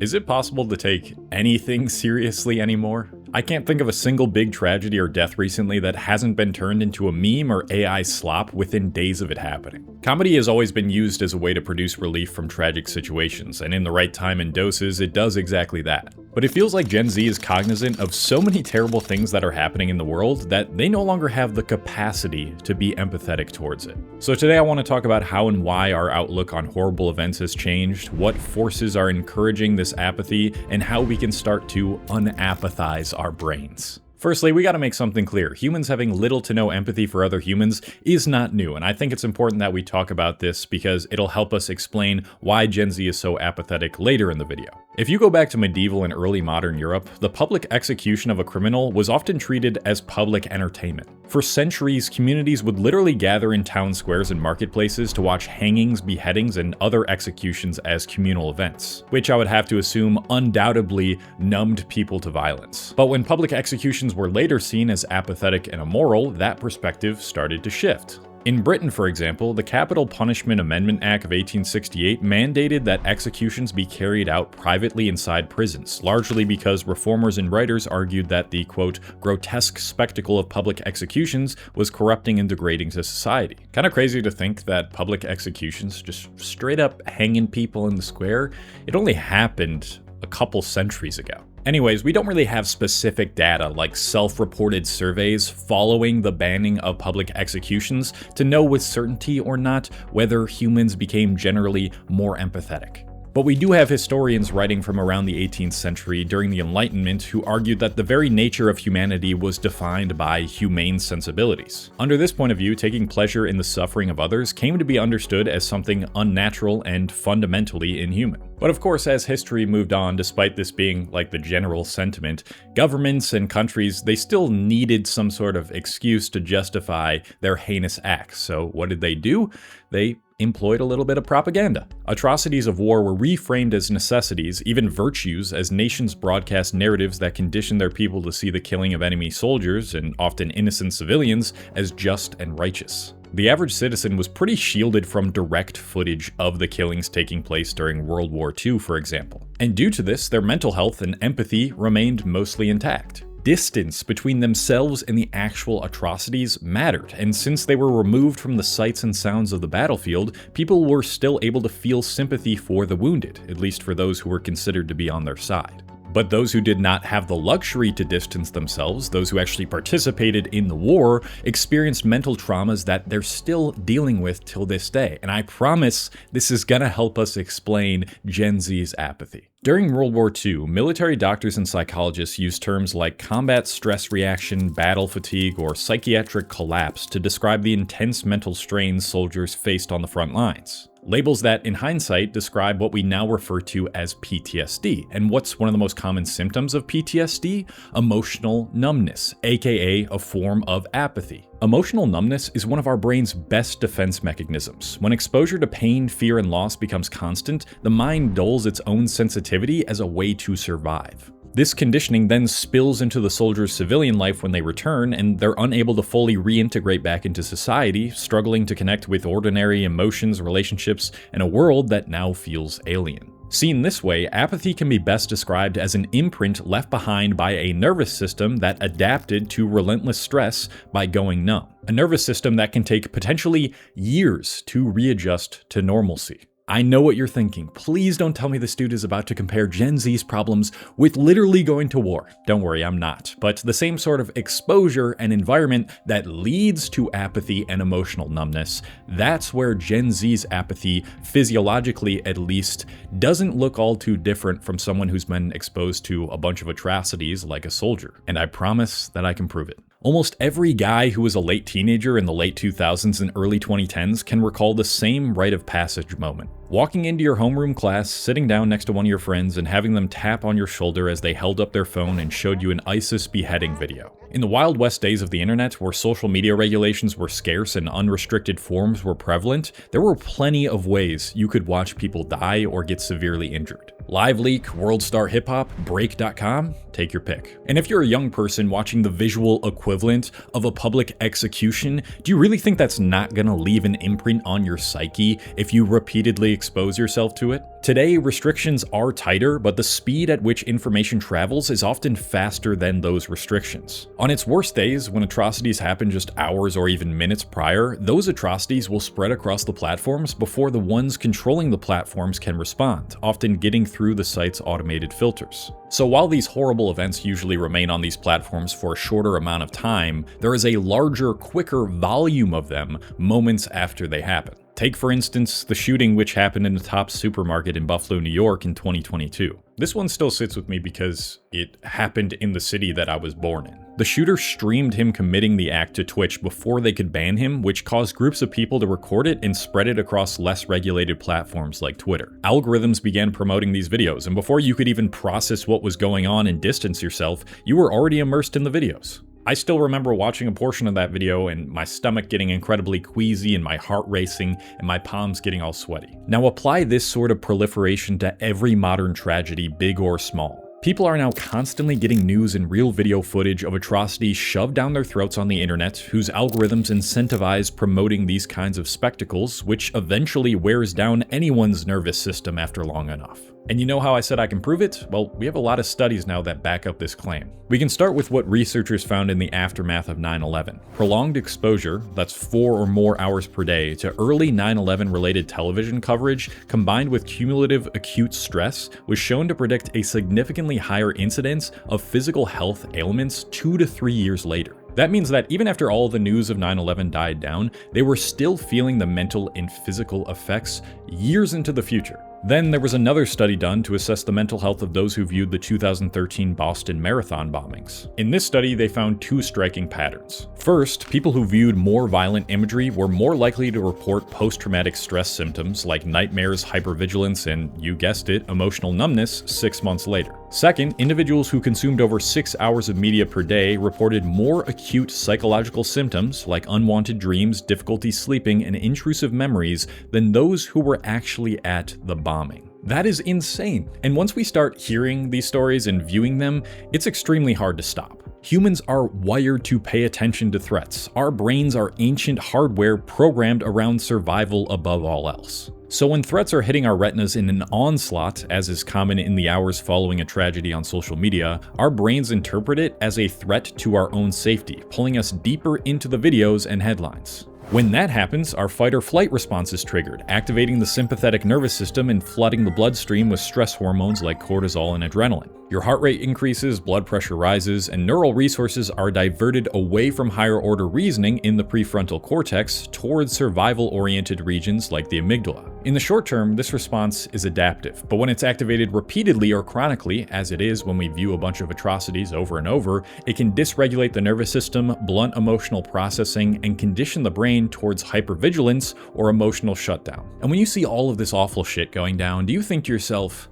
Is it possible to take anything seriously anymore? I can't think of a single big tragedy or death recently that hasn't been turned into a meme or AI slop within days of it happening. Comedy has always been used as a way to produce relief from tragic situations, and in the right time and doses, it does exactly that. But it feels like Gen Z is cognizant of so many terrible things that are happening in the world that they no longer have the capacity to be empathetic towards it. So today I want to talk about how and why our outlook on horrible events has changed, what forces are encouraging this apathy, and how we can start to unapathize our brains. Firstly, we gotta make something clear. Humans having little to no empathy for other humans is not new, and I think it's important that we talk about this because it'll help us explain why Gen Z is so apathetic later in the video. If you go back to medieval and early modern Europe, the public execution of a criminal was often treated as public entertainment. For centuries, communities would literally gather in town squares and marketplaces to watch hangings, beheadings, and other executions as communal events, which I would have to assume undoubtedly numbed people to violence. But when public executions were later seen as apathetic and immoral, that perspective started to shift. In Britain, for example, the Capital Punishment Amendment Act of 1868 mandated that executions be carried out privately inside prisons, largely because reformers and writers argued that the, quote, grotesque spectacle of public executions was corrupting and degrading to society. Kind of crazy to think that public executions, just straight up hanging people in the square, it only happened a couple centuries ago. Anyways, we don't really have specific data like self-reported surveys following the banning of public executions to know with certainty or not whether humans became generally more empathetic. But we do have historians writing from around the 18th century during the Enlightenment who argued that the very nature of humanity was defined by humane sensibilities. Under this point of view, taking pleasure in the suffering of others came to be understood as something unnatural and fundamentally inhuman. But of course, as history moved on, despite this being like the general sentiment, governments and countries, they still needed some sort of excuse to justify their heinous acts. So what did they do? They employed a little bit of propaganda. Atrocities of war were reframed as necessities, even virtues, as nations broadcast narratives that conditioned their people to see the killing of enemy soldiers, and often innocent civilians, as just and righteous. The average citizen was pretty shielded from direct footage of the killings taking place during World War II, for example. And due to this, their mental health and empathy remained mostly intact. Distance between themselves and the actual atrocities mattered, and since they were removed from the sights and sounds of the battlefield, people were still able to feel sympathy for the wounded, at least for those who were considered to be on their side. But those who did not have the luxury to distance themselves, those who actually participated in the war, experienced mental traumas that they're still dealing with till this day. And I promise this is gonna help us explain Gen Z's apathy. During World War II, military doctors and psychologists used terms like combat stress reaction, battle fatigue, or psychiatric collapse to describe the intense mental strains soldiers faced on the front lines. Labels that, in hindsight, describe what we now refer to as PTSD. And what's one of the most common symptoms of PTSD? Emotional numbness, aka a form of apathy. Emotional numbness is one of our brain's best defense mechanisms. When exposure to pain, fear, and loss becomes constant, the mind dulls its own sensitivity as a way to survive. This conditioning then spills into the soldier's civilian life when they return, and they're unable to fully reintegrate back into society, struggling to connect with ordinary emotions, relationships, and a world that now feels alien. Seen this way, apathy can be best described as an imprint left behind by a nervous system that adapted to relentless stress by going numb. A nervous system that can take potentially years to readjust to normalcy. I know what you're thinking. Please don't tell me this dude is about to compare Gen Z's problems with literally going to war. Don't worry, I'm not. But the same sort of exposure and environment that leads to apathy and emotional numbness, that's where Gen Z's apathy, physiologically at least, doesn't look all too different from someone who's been exposed to a bunch of atrocities like a soldier. And I promise that I can prove it. Almost every guy who was a late teenager in the late 2000s and early 2010s can recall the same rite of passage moment. Walking into your homeroom class, sitting down next to one of your friends, and having them tap on your shoulder as they held up their phone and showed you an ISIS beheading video. In the Wild West days of the internet, where social media regulations were scarce and unrestricted forums were prevalent, there were plenty of ways you could watch people die or get severely injured. LiveLeak, WorldStar Hip Hop, Break.com, take your pick. And if you're a young person watching the visual equivalent of a public execution, do you really think that's not gonna leave an imprint on your psyche if you repeatedly expose yourself to it? Today, restrictions are tighter, but the speed at which information travels is often faster than those restrictions. On its worst days, when atrocities happen just hours or even minutes prior, those atrocities will spread across the platforms before the ones controlling the platforms can respond, often getting through the site's automated filters. So while these horrible events usually remain on these platforms for a shorter amount of time, there is a larger, quicker volume of them moments after they happen. Take, for instance, the shooting which happened in the Tops supermarket in Buffalo, New York in 2022. This one still sits with me because it happened in the city that I was born in. The shooter streamed him committing the act to Twitch before they could ban him, which caused groups of people to record it and spread it across less regulated platforms like Twitter. Algorithms began promoting these videos, and before you could even process what was going on and distance yourself, you were already immersed in the videos. I still remember watching a portion of that video and my stomach getting incredibly queasy and my heart racing and my palms getting all sweaty. Now apply this sort of proliferation to every modern tragedy, big or small. People are now constantly getting news and real video footage of atrocities shoved down their throats on the internet, whose algorithms incentivize promoting these kinds of spectacles, which eventually wears down anyone's nervous system after long enough. And you know how I said I can prove it? Well, we have a lot of studies now that back up this claim. We can start with what researchers found in the aftermath of 9/11. Prolonged exposure, that's 4 or more hours per day, to early 9/11 related television coverage, combined with cumulative acute stress, was shown to predict a significantly higher incidence of physical health ailments 2 to 3 years later. That means that even after all the news of 9/11 died down, they were still feeling the mental and physical effects years into the future. Then there was another study done to assess the mental health of those who viewed the 2013 Boston Marathon bombings. In this study, they found 2 striking patterns. First, people who viewed more violent imagery were more likely to report post-traumatic stress symptoms like nightmares, hypervigilance, and, you guessed it, emotional numbness 6 months later. Second, individuals who consumed over 6 hours of media per day reported more acute psychological symptoms like unwanted dreams, difficulty sleeping, and intrusive memories than those who were actually at the bombing. That is insane. And once we start hearing these stories and viewing them, it's extremely hard to stop. Humans are wired to pay attention to threats. Our brains are ancient hardware programmed around survival above all else. So when threats are hitting our retinas in an onslaught, as is common in the hours following a tragedy on social media, our brains interpret it as a threat to our own safety, pulling us deeper into the videos and headlines. When that happens, our fight or flight response is triggered, activating the sympathetic nervous system and flooding the bloodstream with stress hormones like cortisol and adrenaline. Your heart rate increases, blood pressure rises, and neural resources are diverted away from higher order reasoning in the prefrontal cortex towards survival-oriented regions like the amygdala. In the short term, this response is adaptive, but when it's activated repeatedly or chronically, as it is when we view a bunch of atrocities over and over, it can dysregulate the nervous system, blunt emotional processing, and condition the brain towards hypervigilance or emotional shutdown. And when you see all of this awful shit going down, do you think to yourself,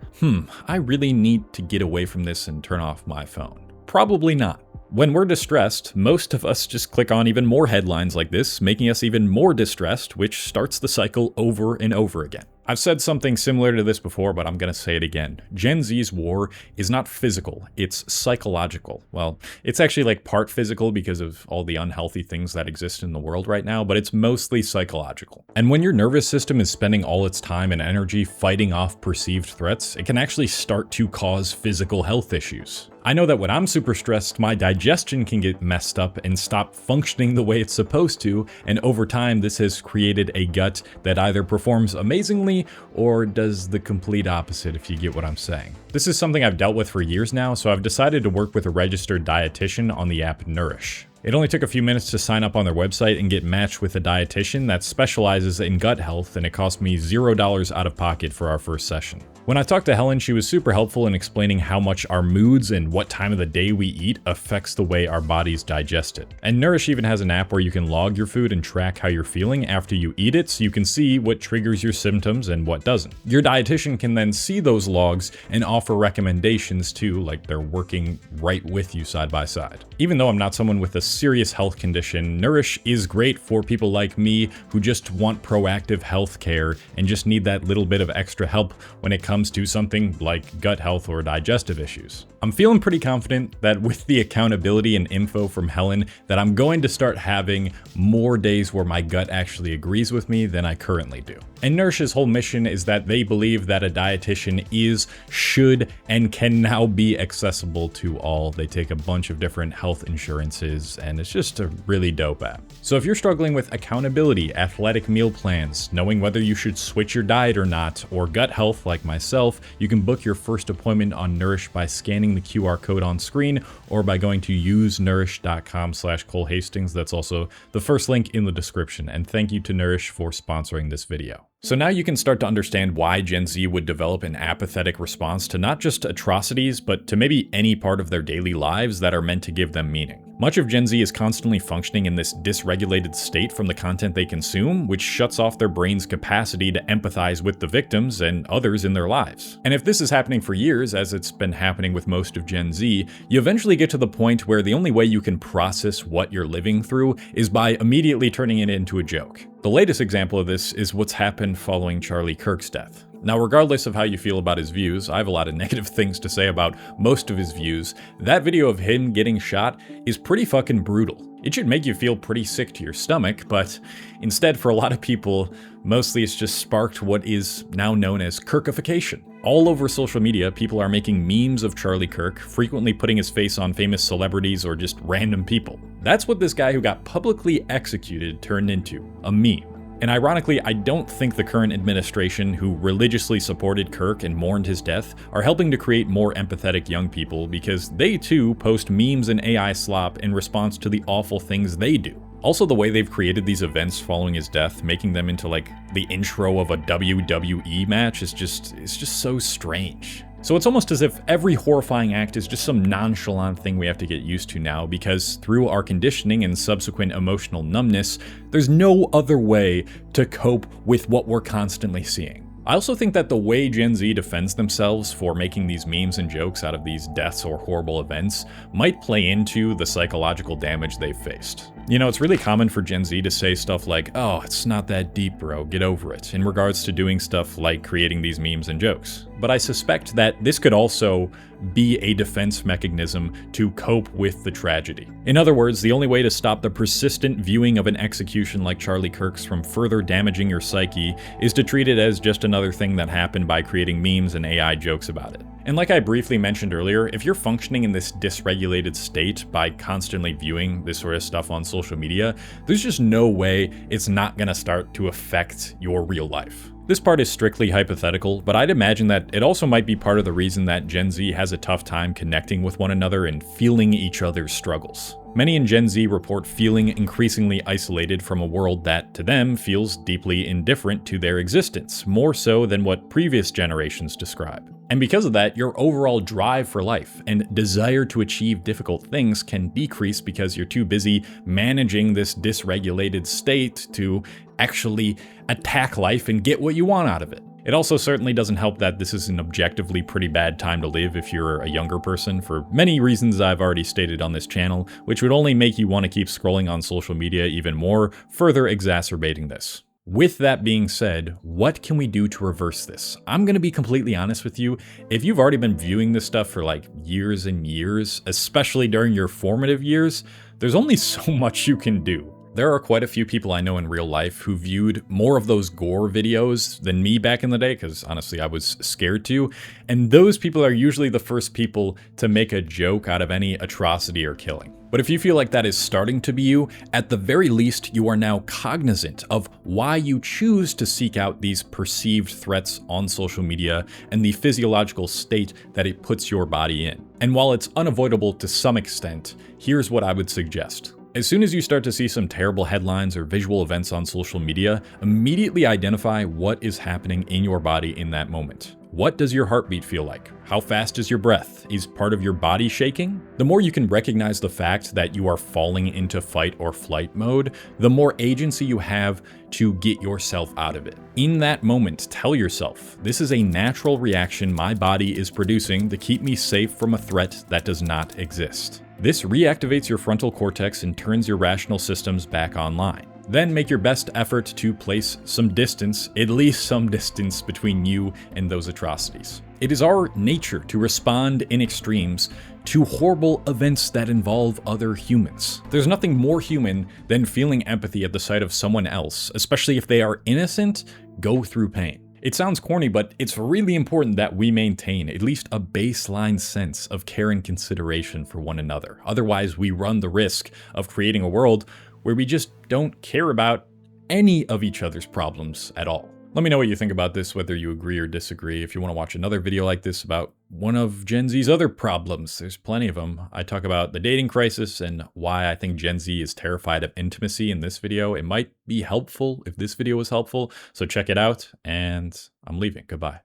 I really need to get away from this and turn off my phone? Probably not. When we're distressed, most of us just click on even more headlines like this, making us even more distressed, which starts the cycle over and over again. I've said something similar to this before, but I'm gonna say it again. Gen Z's war is not physical, it's psychological. Well, it's actually like part physical because of all the unhealthy things that exist in the world right now, but it's mostly psychological. And when your nervous system is spending all its time and energy fighting off perceived threats, it can actually start to cause physical health issues. I know that when I'm super stressed, my digestion can get messed up and stop functioning the way it's supposed to, and over time this has created a gut that either performs amazingly or does the complete opposite, if you get what I'm saying. This is something I've dealt with for years now, so I've decided to work with a registered dietitian on the app Nourish. It only took a few minutes to sign up on their website and get matched with a dietitian that specializes in gut health, and it cost me $0 out of pocket for our first session. When I talked to Helen, she was super helpful in explaining how much our moods and what time of the day we eat affects the way our bodies digest it. And Nourish even has an app where you can log your food and track how you're feeling after you eat it, so you can see what triggers your symptoms and what doesn't. Your dietitian can then see those logs and offer recommendations too, like they're working right with you side by side. Even though I'm not someone with a serious health condition, Nourish is great for people like me who just want proactive health care and just need that little bit of extra help when it comes comes to something like gut health or digestive issues. I'm feeling pretty confident that with the accountability and info from Helen that I'm going to start having more days where my gut actually agrees with me than I currently do. And Nourish's whole mission is that they believe that a dietitian is, should, and can now be accessible to all. They take a bunch of different health insurances, and it's just a really dope app. So if you're struggling with accountability, athletic meal plans, knowing whether you should switch your diet or not, or gut health like myself, you can book your first appointment on Nourish by scanning the QR code on screen or by going to usenourish.com/Cole Hastings. That's also the first link in the description. And thank you to Nourish for sponsoring this video. So now you can start to understand why Gen Z would develop an apathetic response to not just atrocities, but to maybe any part of their daily lives that are meant to give them meaning. Much of Gen Z is constantly functioning in this dysregulated state from the content they consume, which shuts off their brain's capacity to empathize with the victims and others in their lives. And if this is happening for years, as it's been happening with most of Gen Z, you eventually get to the point where the only way you can process what you're living through is by immediately turning it into a joke. The latest example of this is what's happened following Charlie Kirk's death. Now, regardless of how you feel about his views, I have a lot of negative things to say about most of his views. That video of him getting shot is pretty fucking brutal. It should make you feel pretty sick to your stomach, but instead for a lot of people, mostly it's just sparked what is now known as Kirkification. All over social media, people are making memes of Charlie Kirk, frequently putting his face on famous celebrities or just random people. That's what this guy who got publicly executed turned into, a meme. And ironically, I don't think the current administration, who religiously supported Kirk and mourned his death, are helping to create more empathetic young people because they too post memes and AI slop in response to the awful things they do. Also, the way they've created these events following his death, making them into like the intro of a WWE match, is just so strange. So it's almost as if every horrifying act is just some nonchalant thing we have to get used to now, because through our conditioning and subsequent emotional numbness, there's no other way to cope with what we're constantly seeing. I also think that the way Gen Z defends themselves for making these memes and jokes out of these deaths or horrible events might play into the psychological damage they've faced. You know, it's really common for Gen Z to say stuff like, "Oh, it's not that deep, bro, get over it," in regards to doing stuff like creating these memes and jokes. But I suspect that this could also be a defense mechanism to cope with the tragedy. In other words, the only way to stop the persistent viewing of an execution like Charlie Kirk's from further damaging your psyche is to treat it as just another thing that happened by creating memes and AI jokes about it. And like I briefly mentioned earlier, if you're functioning in this dysregulated state by constantly viewing this sort of stuff on social media, there's just no way it's not gonna start to affect your real life. This part is strictly hypothetical, but I'd imagine that it also might be part of the reason that Gen Z has a tough time connecting with one another and feeling each other's struggles. Many in Gen Z report feeling increasingly isolated from a world that, to them, feels deeply indifferent to their existence, more so than what previous generations describe. And because of that, your overall drive for life and desire to achieve difficult things can decrease because you're too busy managing this dysregulated state to actually attack life and get what you want out of it. It also certainly doesn't help that this is an objectively pretty bad time to live if you're a younger person, for many reasons I've already stated on this channel, which would only make you want to keep scrolling on social media even more, further exacerbating this. With that being said, what can we do to reverse this? I'm gonna be completely honest with you, if you've already been viewing this stuff for like years and years, especially during your formative years, there's only so much you can do. There are quite a few people I know in real life who viewed more of those gore videos than me back in the day, because honestly I was scared to, and those people are usually the first people to make a joke out of any atrocity or killing. But if you feel like that is starting to be you, at the very least you are now cognizant of why you choose to seek out these perceived threats on social media and the physiological state that it puts your body in. And while it's unavoidable to some extent, here's what I would suggest. As soon as you start to see some terrible headlines or visual events on social media, immediately identify what is happening in your body in that moment. What does your heartbeat feel like? How fast is your breath? Is part of your body shaking? The more you can recognize the fact that you are falling into fight or flight mode, the more agency you have to get yourself out of it. In that moment, tell yourself, this is a natural reaction my body is producing to keep me safe from a threat that does not exist. This reactivates your frontal cortex and turns your rational systems back online. Then make your best effort to place some distance, at least some distance, between you and those atrocities. It is our nature to respond in extremes to horrible events that involve other humans. There's nothing more human than feeling empathy at the sight of someone else, especially if they are innocent, go through pain. It sounds corny, but it's really important that we maintain at least a baseline sense of care and consideration for one another. Otherwise, we run the risk of creating a world where we just don't care about any of each other's problems at all. Let me know what you think about this, whether you agree or disagree. If you want to watch another video like this about one of Gen Z's other problems, there's plenty of them. I talk about the dating crisis and why I think Gen Z is terrified of intimacy in this video. It might be helpful if this video was helpful, so check it out, and I'm leaving. Goodbye.